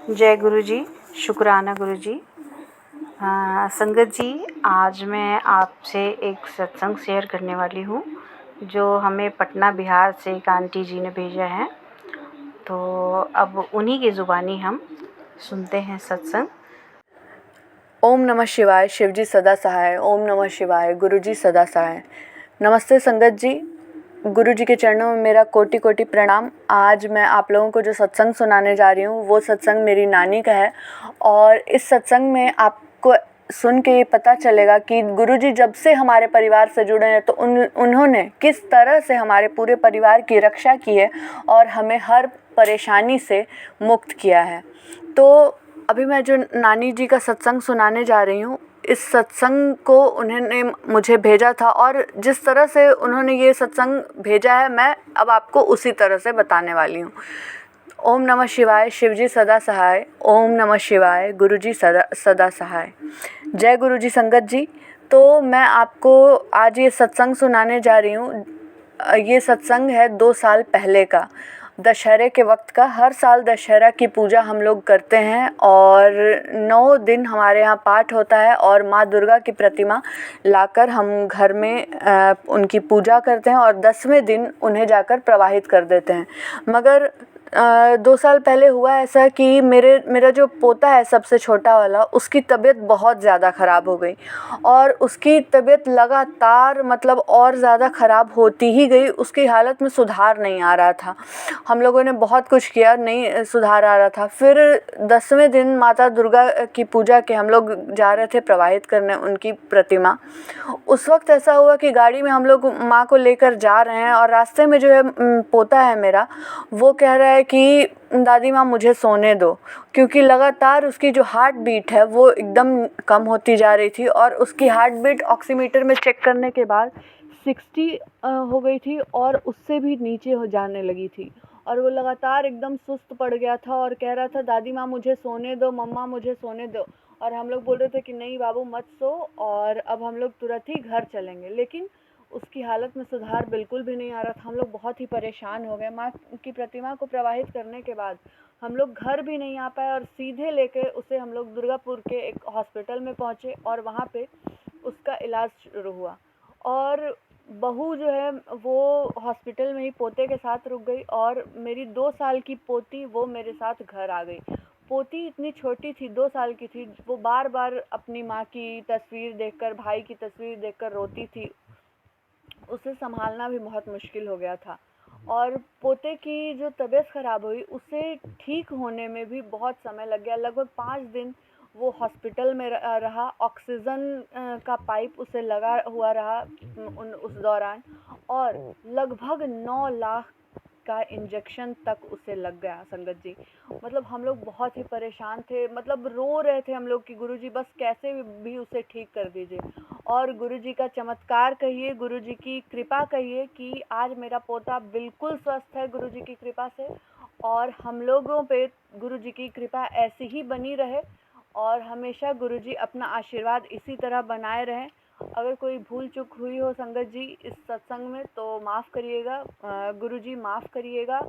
जय गुरु जी। शुक्राना गुरु जी। संगत जी, आज मैं आपसे एक सत्संग शेयर करने वाली हूँ जो हमें पटना बिहार से एक आंटी जी ने भेजा है। तो अब उन्हीं की ज़ुबानी हम सुनते हैं सत्संग। ओम नमः शिवाय। शिवजी सदा सहाय। ओम नमः शिवाय। गुरु जी सदा सहाय। नमस्ते संगत जी। गुरु जी के चरणों में मेरा कोटि कोटि प्रणाम। आज मैं आप लोगों को जो सत्संग सुनाने जा रही हूँ वो सत्संग मेरी नानी का है और इस सत्संग में आपको सुन के ये पता चलेगा कि गुरु जी जब से हमारे परिवार से जुड़े हैं तो उन्होंने किस तरह से हमारे पूरे परिवार की रक्षा की है और हमें हर परेशानी से मुक्त किया है। तो अभी मैं जो नानी जी का सत्संग सुनाने जा रही हूँ, इस सत्संग को उन्होंने मुझे भेजा था और जिस तरह से उन्होंने ये सत्संग भेजा है मैं अब आपको उसी तरह से बताने वाली हूँ। ओम नमः शिवाय। शिवजी सदा सहाय। ओम नमः शिवाय। गुरु जी सदा सदा सहाय। जय गुरु जी। संगत जी, तो मैं आपको आज ये सत्संग सुनाने जा रही हूँ। ये सत्संग है 2 साल पहले का, दशहरे के वक्त का। हर साल दशहरा की पूजा हम लोग करते हैं और 9 दिन हमारे यहाँ पाठ होता है और माँ दुर्गा की प्रतिमा लाकर हम घर में उनकी पूजा करते हैं और 10वें दिन उन्हें जाकर प्रवाहित कर देते हैं। मगर 2 साल पहले हुआ ऐसा कि मेरा जो पोता है सबसे छोटा वाला, उसकी तबीयत बहुत ज़्यादा ख़राब हो गई और उसकी तबीयत लगातार मतलब और ज़्यादा ख़राब होती ही गई। उसकी हालत में सुधार नहीं आ रहा था। हम लोगों ने बहुत कुछ किया, नहीं सुधार आ रहा था। फिर 10वें दिन माता दुर्गा की पूजा के हम लोग जा रहे थे प्रवाहित करने उनकी प्रतिमा। उस वक्त ऐसा हुआ कि गाड़ी में हम लोग माँ को लेकर जा रहे हैं और रास्ते में जो है पोता है मेरा, वो कह रहा है कि दादी माँ मुझे सोने दो, क्योंकि लगातार उसकी जो हार्ट बीट है वो एकदम कम होती जा रही थी और उसकी हार्ट बीट ऑक्सीमीटर में चेक करने के बाद 60 हो गई थी और उससे भी नीचे हो जाने लगी थी और वो लगातार एकदम सुस्त पड़ गया था और कह रहा था दादी माँ मुझे सोने दो, मम्मा मुझे सोने दो। और हम लोग बोल रहे थे कि नहीं बाबू मत सो और अब हम लोग तुरंत ही घर चलेंगे। लेकिन उसकी हालत में सुधार बिल्कुल भी नहीं आ रहा था। हम लोग बहुत ही परेशान हो गए। माँ की प्रतिमा को प्रवाहित करने के बाद हम लोग घर भी नहीं आ पाए और सीधे लेके उसे हम लोग दुर्गापुर के एक हॉस्पिटल में पहुँचे और वहाँ पे उसका इलाज शुरू हुआ। और बहू जो है वो हॉस्पिटल में ही पोते के साथ रुक गई और मेरी 2 साल की पोती वो मेरे साथ घर आ गई। पोती इतनी छोटी थी, 2 साल की थी, वो बार बार अपनी माँ की तस्वीर देखकर, भाई की तस्वीर देखकर रोती थी। उसे संभालना भी बहुत मुश्किल हो गया था और पोते की जो तबीयत ख़राब हुई उसे ठीक होने में भी बहुत समय लग गया। लगभग 5 दिन वो हॉस्पिटल में रहा। ऑक्सीजन का पाइप उसे लगा हुआ रहा उस दौरान और लगभग 9 लाख का इंजेक्शन तक उसे लग गया। संगत जी, मतलब हम लोग बहुत ही परेशान थे, मतलब रो रहे थे हम लोग कि गुरुजी बस कैसे भी उसे ठीक कर दीजिए। और गुरुजी का चमत्कार कहिए, गुरुजी की कृपा कहिए कि आज मेरा पोता बिल्कुल स्वस्थ है गुरुजी की कृपा से। और हम लोगों पे गुरुजी की कृपा ऐसी ही बनी रहे और हमेशा गुरुजी अपना आशीर्वाद इसी तरह बनाए रहें। अगर कोई भूल चूक हुई हो संगत जी इस सत्संग में तो माफ़ करिएगा, गुरुजी माफ़ करिएगा।